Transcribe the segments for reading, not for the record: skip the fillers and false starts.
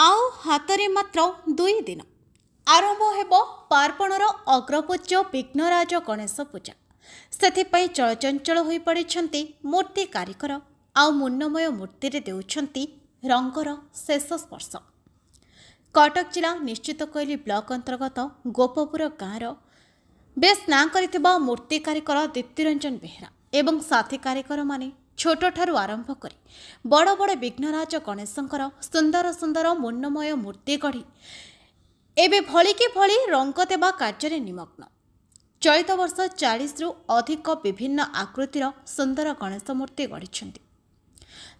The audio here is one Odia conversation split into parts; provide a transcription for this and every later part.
ଆଉ ହାତରେ ମାତ୍ର 2 ଦିନ ଆରମ୍ଭ ହେବ ପାର୍ବଣର ଅଗ୍ରପୂଜ୍ୟ ବିଘ୍ନରାଜ ଗଣେଶ ପୂଜା। ସେଥିପାଇଁ ଚଳଚଞ୍ଚଳ ହୋଇପଡ଼ିଛନ୍ତି ମୂର୍ତ୍ତି କାରିଗର ଆଉ ମୁନ୍ନମୟ ମୂର୍ତ୍ତିରେ ଦେଉଛନ୍ତି ରଙ୍ଗର ଶେଷ ସ୍ପର୍ଶ। କଟକ ଜିଲ୍ଲା ନିଶ୍ଚିତକୋଇଲି ବ୍ଲକ ଅନ୍ତର୍ଗତ ଗୋପପୁର ଗାଁର ବେଶ୍ ନାଁ କରିଥିବା ମୂର୍ତ୍ତି କାରିଗର ଦୀପ୍ତିରଞ୍ଜନ ବେହେରା ଏବଂ ସାଥୀ କାରିଗରମାନେ ଛୋଟଠାରୁ ଆରମ୍ଭ କରି ବଡ଼ ବଡ଼ ବିଘ୍ନରାଜ ଗଣେଶଙ୍କର ସୁନ୍ଦର ସୁନ୍ଦର ମୁନ୍ନମୟ ମୂର୍ତ୍ତି ଗଢ଼ି ଏବେ ଭଳିକି ଭଳି ରଙ୍ଗ ଦେବା କାର୍ଯ୍ୟରେ ନିମଗ୍ନ। ଚଳିତ ବର୍ଷ 40ରୁ ଅଧିକ ବିଭିନ୍ନ ଆକୃତିର ସୁନ୍ଦର ଗଣେଶ ମୂର୍ତ୍ତି ଗଢ଼ିଛନ୍ତି।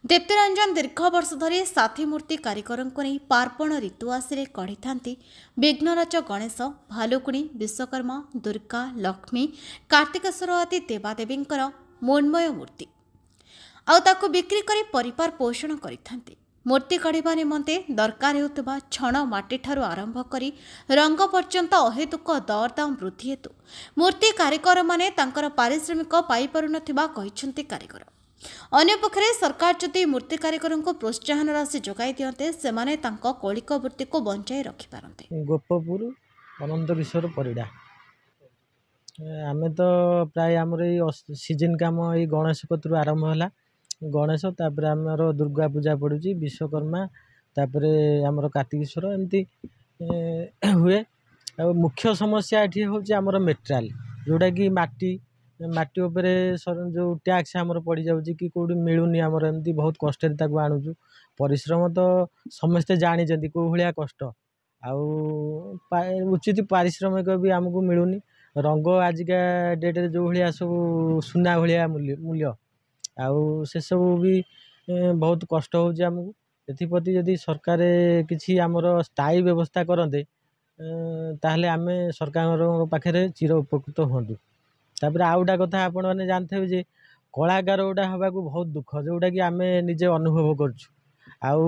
ଦୀପ୍ତିରଞ୍ଜନ ଦୀର୍ଘ ବର୍ଷ ଧରି ସାଥୀ ମୂର୍ତ୍ତି କାରିଗରଙ୍କୁ ନେଇ ପାର୍ବଣ ଋତୁ ଆସିଲେ ଗଢ଼ିଥାନ୍ତି ବିଘ୍ନରାଜ ଗଣେଶ, ଭାଲୁକୁଣି, ବିଶ୍ୱକର୍ମା, ଦୁର୍ଗା, ଲକ୍ଷ୍ମୀ, କାର୍ତ୍ତିକେଶ୍ୱର ଆଦି ଦେବାଦେବୀଙ୍କର ମୃଣ୍ମୟ ମୂର୍ତ୍ତି ଆଉ ତାକୁ ବିକ୍ରି କରି ପରିବାର ପୋଷଣ କରିଥାନ୍ତି। ମୂର୍ତ୍ତି ଗଢ଼ିବା ନିମନ୍ତେ ଦରକାର ହେଉଥିବା ଛଣ ମାଟିଠାରୁ ଆରମ୍ଭ କରି ରଙ୍ଗ ପର୍ଯ୍ୟନ୍ତ ଅହେତୁକ ଦରଦାମ ବୃଦ୍ଧି ହେତୁ ମୂର୍ତ୍ତି କାରିଗରମାନେ ତାଙ୍କର ପାରିଶ୍ରମିକ ପାଇପାରୁନଥିବା କହିଛନ୍ତି କାରିଗର। ଅନ୍ୟପକ୍ଷରେ ସରକାର ଯଦି ମୂର୍ତ୍ତି କାରିଗରଙ୍କୁ ପ୍ରୋତ୍ସାହନ ରାଶି ଯୋଗାଇ ଦିଅନ୍ତେ ସେମାନେ ତାଙ୍କ କୌଳିକ ବୃତ୍ତିକୁ ବଞ୍ଚାଇ ରଖିପାରନ୍ତେ। ଗୋପପୁର ଅନନ୍ତ କିଶୋର ପରିଡ଼ା। ଆମେ ତ ପ୍ରାୟ ଆମର ଏଇ ସିଜନ୍ କାମ ଏଇ ଗଣେଶ କତରୁ ଆରମ୍ଭ ହେଲା। ଗଣେଶ, ତାପରେ ଆମର ଦୁର୍ଗା ପୂଜା ପଡ଼ୁଛି, ବିଶ୍ୱକର୍ମା, ତାପରେ ଆମର କାର୍ତ୍ତିକେଶ୍ୱର, ଏମିତି ହୁଏ। ଆଉ ମୁଖ୍ୟ ସମସ୍ୟା ଏଠି ହେଉଛି ଆମର ମେଟେରିଆଲ, ଯେଉଁଟାକି ମାଟି ଉପରେ ଯେଉଁ ଟ୍ୟାକ୍ସ ଆମର ପଡ଼ିଯାଉଛି କି କେଉଁଠି ମିଳୁନି, ଆମର ଏମିତି ବହୁତ କଷ୍ଟରେ ତାକୁ ଆଣୁଛୁ। ପରିଶ୍ରମ ତ ସମସ୍ତେ ଜାଣିଛନ୍ତି କେଉଁ ଭଳିଆ କଷ୍ଟ, ଆଉ ଉଚିତ ପାରିଶ୍ରମିକ ବି ଆମକୁ ମିଳୁନି। ରଙ୍ଗ ଆଜିକା ଡେଟ୍ରେ ଯେଉଁ ଭଳିଆ ସବୁ ସୁନା ଭଳିଆ ମୂଲ୍ୟ, ଆଉ ସେସବୁ ବି ବହୁତ କଷ୍ଟ ହେଉଛି ଆମକୁ। ଏଥିପ୍ରତି ଯଦି ସରକାର କିଛି ଆମର ସ୍ଥାୟୀ ବ୍ୟବସ୍ଥା କରନ୍ତେ ତାହେଲେ ଆମେ ସରକାରଙ୍କ ପାଖରେ ଚିର ଉପକୃତ ହୁଅନ୍ତୁ। ତାପରେ ଆଉ ଗୋଟେ କଥା, ଆପଣମାନେ ଜାଣିଥିବେ ଯେ କଳାକାର ଗୋଟା ହେବାକୁ ବହୁତ ଦୁଃଖ, ଯେଉଁଟାକି ଆମେ ନିଜେ ଅନୁଭବ କରୁଛୁ। ଆଉ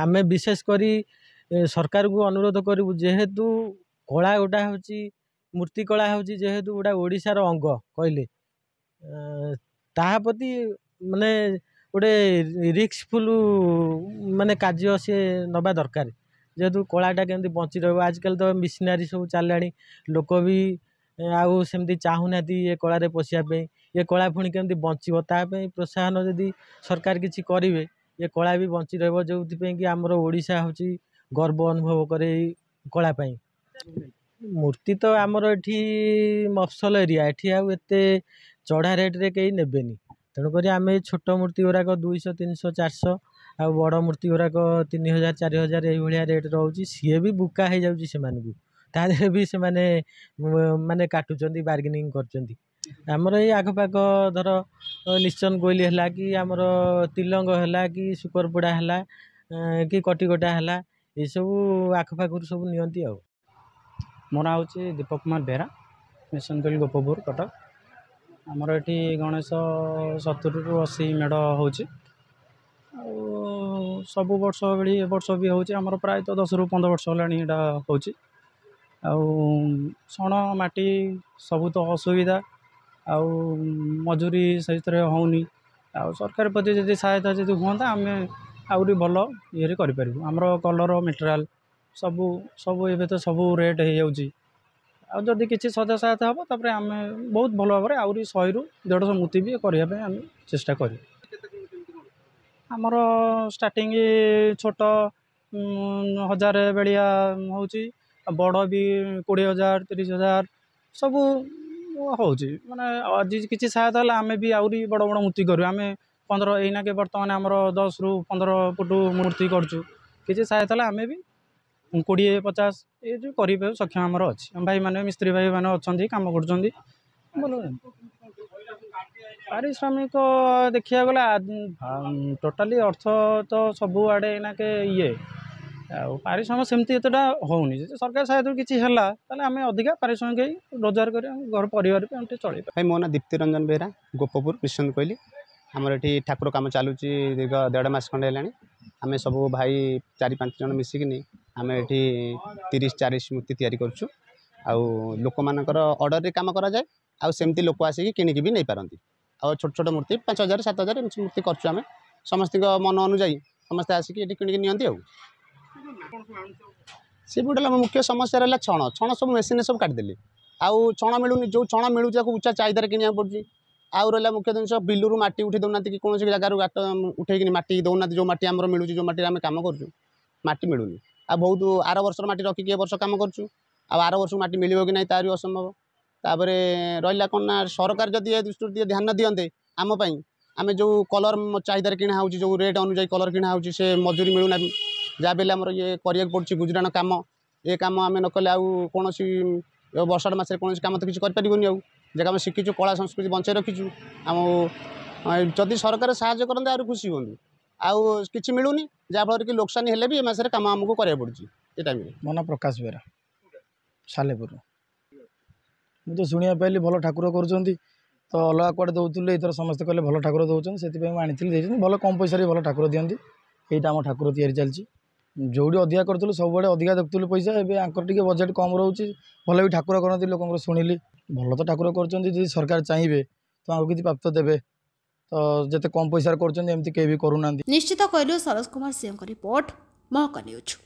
ଆମେ ବିଶେଷ କରି ସରକାରକୁ ଅନୁରୋଧ କରିବୁ, ଯେହେତୁ କଳା ଗୋଟା ହେଉଛି, ମୂର୍ତ୍ତି କଳା ହେଉଛି ଯେହେତୁ ଗୋଟା ଓଡ଼ିଶାର ଅଙ୍ଗ କହିଲେ, ତାହା ପ୍ରତି ମାନେ ଗୋଟେ ରିସ୍କଫୁଲ ମାନେ କାର୍ଯ୍ୟ ସିଏ ନେବା ଦରକାର। ଯେହେତୁ କଳାଟା କେମିତି ବଞ୍ଚି ରହିବ, ଆଜିକାଲି ତ ମିଶନାରୀ ସବୁ ଚାଲିଲାଣି, ଲୋକ ବି ଆଉ ସେମିତି ଚାହୁଁନାହାନ୍ତି ଏ କଳାରେ ପଶିବା ପାଇଁ। ଏ କଳା ପୁଣି କେମିତି ବଞ୍ଚିବ, ତା ପାଇଁ ପ୍ରୋତ୍ସାହନ ଯଦି ସରକାର କିଛି କରିବେ, ଏ କଳା ବି ବଞ୍ଚି ରହିବ। ଯେଉଁଥିପାଇଁ କି ଆମର ଓଡ଼ିଶା ହେଉଛି ଗର୍ବ ଅନୁଭବ କରେ ଏଇ କଳା ପାଇଁ। ମୂର୍ତ୍ତି ତ ଆମର ଏଠି ମଫସଲ ଏରିଆ, ଏଠି ଆଉ ଏତେ ଚଢ଼ା ରେଟ୍ରେ କେହି ନେବେନି। ତେଣୁକରି ଆମେ ଛୋଟ ମୂର୍ତ୍ତି ଗୁଡ଼ାକ 200, 300, 400, ଆଉ ବଡ଼ ମୂର୍ତ୍ତି ଗୁଡ଼ାକ 3000, 4000 ଏଇଭଳିଆ ରେଟ୍ ରହୁଛି। ସିଏ ବି ବୁକା ହେଇଯାଉଛି ସେମାନଙ୍କୁ, ତା ଦେହରେ ବି ସେମାନେ ମାନେ କାଟୁଛନ୍ତି, ବାର୍ଗେନିଂ କରୁଛନ୍ତି। ଆମର ଏଇ ଆଖପାଖ ଧର ନିଶ୍ଚନ କୋଇଲି ହେଲା, କି ଆମର ତିଲଙ୍ଗ ହେଲା, କି ସୁକରପଡ଼ା ହେଲା, କି କଟିକଟା ହେଲା, ଏସବୁ ଆଖପାଖରୁ ସବୁ ନିଅନ୍ତି। ଆଉ ମୋ ନାଁ ହେଉଛି ଦୀପକ କୁମାର ବେହେରା, ନିଶ୍ଚନ କୋଇଲି ଗୋପପୁର କଟକ। ଆମର ଏଠି ଗଣେଶ 70ରୁ 80 ମେଢ଼ ହେଉଛି। ଆଉ ସବୁ ବର୍ଷ ଭଳି ଏ ବର୍ଷ ବି ହେଉଛି। ଆମର ପ୍ରାୟତଃ 10ରୁ 15 ବର୍ଷ ହେଲାଣି ଏଇଟା ହେଉଛି। ଆଉ ଛଣ ମାଟି ସବୁ ତ ଅସୁବିଧା, ଆଉ ମଜୁରୀ ସେଇଥିରେ ହେଉନି। ଆଉ ସରକାର ପ୍ରତି ଯଦି ସହାୟତା ଯଦି ହୁଅନ୍ତା, ଆମେ ଆହୁରି ଭଲ ଇଏରେ କରିପାରିବୁ। ଆମର କଲର ମେଟେରିଆଲ ସବୁ ଏବେ ତ ସବୁ ରେଟ୍ ହେଇଯାଉଛି। ଆଉ ଯଦି କିଛି ସହାୟତା ହେବ, ତାପରେ ଆମେ ବହୁତ ଭଲ ଭାବରେ ଆହୁରି 100ରୁ 150 ମୂର୍ତ୍ତି ବି କରିବା ପାଇଁ ଆମେ ଚେଷ୍ଟା କରିବୁ। ଆମର ଷ୍ଟାର୍ଟିଂ ଛୋଟ 1000 ବେଳିଆ ହେଉଛି, ବଡ଼ ବି 20,000, 30,000 ସବୁ ହେଉଛି। ମାନେ ଆଜି କିଛି ସହାୟତା ହେଲେ ଆମେ ବି ଆହୁରି ବଡ଼ ବଡ଼ ମୂର୍ତ୍ତି କରିବୁ। ଆମେ 15 ଏଇନାକେ ବର୍ତ୍ତମାନ ଆମର 10ରୁ 15 ଫୁଟ ମୂର୍ତ୍ତି କରୁଛୁ। କିଛି ସହାୟତା ହେଲେ ଆମେ ବି 20, 50 ଏ ଯେଉଁ କରିବା ସକ୍ଷମ ଆମର ଅଛି। ଭାଇମାନେ, ମିସ୍ତ୍ରୀ ଭାଇମାନେ ଅଛନ୍ତି, କାମ କରୁଛନ୍ତି ଭଲ। ପାରିଶ୍ରମିକ ଦେଖିବାକୁ ଗଲେ ଟୋଟାଲି ଅର୍ଥ ତ ସବୁଆଡ଼େ ଏଇନାକେ ଆଉ ପାରିଶ୍ରମିକ ସେମିତି ଏତେଟା ହେଉନି। ଯଦି ସରକାର ସହାୟତାରୁ କିଛି ହେଲା, ତାହେଲେ ଆମେ ଅଧିକା ପାରିଶ୍ରମିକ ରୋଜଗାର କରି ଆମ ଘର ପରିବାର ବି ଆମେ ଟିକେ ଚଳେଇବା। ଭାଇ ମୋ ନାଁ ଦୀପ୍ତିରଞ୍ଜନ ବେହେରା, ଗୋପପୁର ନିଶ୍ଚନ କୋଇଲି। ଆମର ଏଠି ଠାକୁର କାମ ଚାଲୁଛି ଦୀର୍ଘ 1.5 ମାସ ଖଣ୍ଡେ ହେଲାଣି। ଆମେ ସବୁ ଭାଇ 4-5 ଜଣ ମିଶିକିନି ଆମେ ଏଠି 30-40 ମୂର୍ତ୍ତି ତିଆରି କରୁଛୁ। ଆଉ ଲୋକମାନଙ୍କର ଅର୍ଡ଼ରରେ କାମ କରାଯାଏ, ଆଉ ସେମିତି ଲୋକ ଆସିକି କିଣିକି ବି ନେଇପାରନ୍ତି। ଆଉ ଛୋଟ ଛୋଟ ମୂର୍ତ୍ତି 5000, 7000 ଏମିତି ମୂର୍ତ୍ତି କରୁଛୁ ଆମେ। ସମସ୍ତଙ୍କ ମନ ଅନୁଯାୟୀ ସମସ୍ତେ ଆସିକି ଏଠି କିଣିକି ନିଅନ୍ତି। ଆଉ सीबुड मुख्य समस्या रहा छण छण सब मेसीन सब काटिदेली आउ छण मिलूनी जो छण मिलूँ उच्चा चाहिदार किणा पड़ुଛି आउ रहा मुख्य जिन बिलू माटी उठे दौना कि कौन जगार गाट उठे माटी दौना जो माटी आम मिलूँ जो माटी आम कम करटी मिलूनी आ बहुत आर वर्ष माटी रखिक ए वर्ष कम करूँ आर वर्ष माटी मिल कि ना तार असंभव तापर रहा कौन ना सरकार जदि ए दृष्टि ध्यान दियंते आम आम जो कलर चाहिदार किणा हो जो रेट अनुजाई कलर किणा हो मजूरी मिलूना जहाँ बेले आमर ये करिया पड़ुछि गुजराण काम ये काम आम नकले आउ कौन वर्षा मसरे कौन काम तो किसी करें आउ जगह आम शिखीचु कला संस्कृति बचाई रखीचु आम जदि सरकार साहाय्य करते आहुरी खुशी हूँ आउ कि मिलूनी जहाँफल कि लोकसानी हेले भी मसरे काम आमको कराया पड़ुछि ये टाइम मो ना प्रकाश बेरा सालेपुर मुझे तो शुणा पाइली भल ठाकुर कर तो अलग कुआड़े दौले इधर समस्ते कहले भल ठाकुर दौरान से आनी भल कम पैसा भल ठाकुर दिखती यहाँ आम ठाकुर तैयारी चलती जोड़ी अधिका करूँ सब अधिका देखुलू पैसा एवं आंकर टे बजेट कम रोचे भल भी ठाकुर करती लोक शुणिली भल तो ठाकुर कर सरकार चाहिए तो आगे किसी प्राप्त देवे तो जिते कम पैसा करमती कहीं भी करूना। निश्चित कहलु सरोज कुमार सिंह रिपोर्ट महक न्यूज।